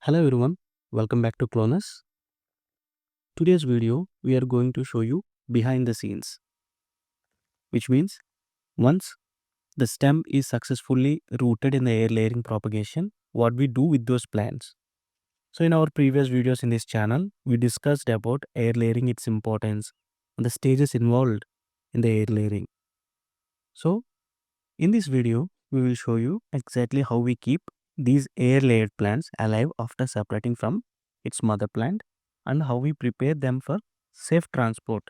Hello everyone, welcome back to KloneRs. Today's video we are going to show you behind the scenes, which means once the stem is successfully rooted in the air layering propagation, what we do with those plants. So in our previous videos in this channel, we discussed about air layering, its importance, and the stages involved in the air layering. So in this video, we will show you exactly how we keep these air layered plants alive after separating from its mother plant and how we prepare them for safe transport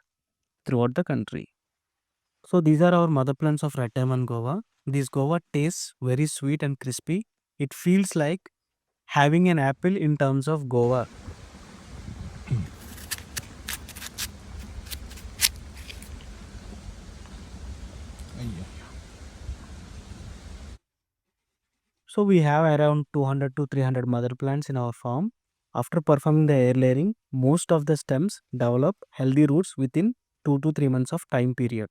throughout the country. So these are our mother plants of Red Diamond Guava. This guava tastes very sweet and crispy. It feels like having an apple in terms of guava. So we have around 200 to 300 mother plants in our farm. After performing the air layering, most of the stems develop healthy roots within 2 to 3 months of time period.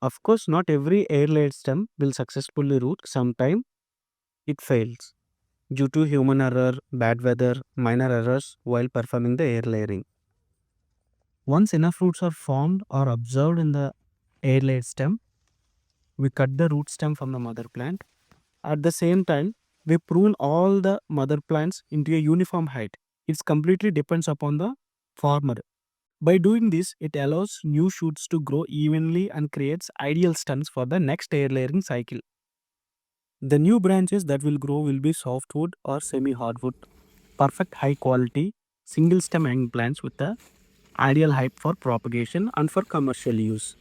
Of course, not every air layered stem will successfully root. Sometimes it fails due to human error, bad weather, minor errors while performing the air layering. Once enough roots are formed or observed in the air layered stem, we cut the root stem from the mother plant. At the same time, we prune all the mother plants into a uniform height. It completely depends upon the farmer. By doing this, it allows new shoots to grow evenly and creates ideal stems for the next air layering cycle. The new branches that will grow will be softwood or semi-hardwood, perfect high quality single stem hanging plants with the ideal height for propagation and for commercial use.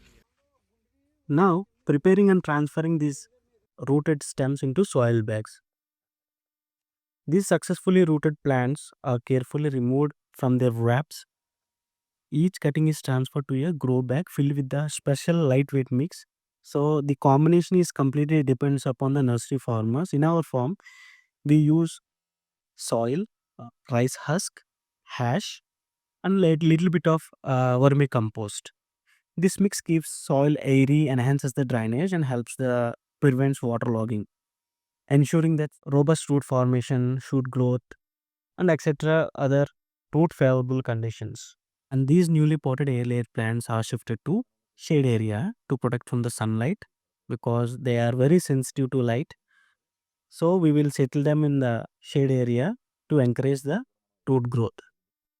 Now, preparing and transferring these rooted stems into soil bags. These successfully rooted plants are carefully removed from their wraps. Each cutting is transferred to a grow bag filled with the special lightweight mix. So the combination is completely depends upon the nursery farmers. In our farm, we use soil, rice husk, hash, and little bit of vermicompost. This mix keeps soil airy, enhances the drainage, and helps the prevents waterlogging, ensuring that robust root formation, shoot growth, and etc. other root favorable conditions. And these newly potted air layer plants are shifted to shade area to protect from the sunlight because they are very sensitive to light. So we will settle them in the shade area to encourage the root growth.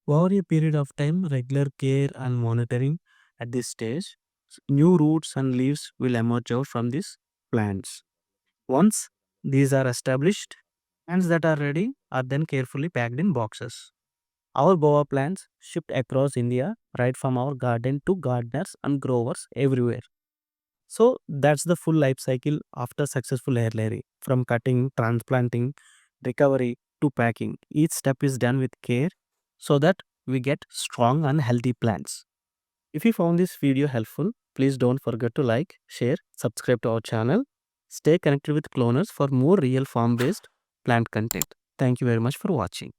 Over a period of time, regular care and monitoring at this stage, new roots and leaves will emerge out from these plants. Once these are established, plants that are ready are then carefully packed in boxes. Our boa plants shipped across India, right from our garden to gardeners and growers everywhere. So that's the full life cycle after successful air layering. From cutting, transplanting, recovery to packing. Each step is done with care so that we get strong and healthy plants. If you found this video helpful, please don't forget to like, share, subscribe to our channel. Stay connected with KloneRs for more real farm based plant content. Thank you very much for watching.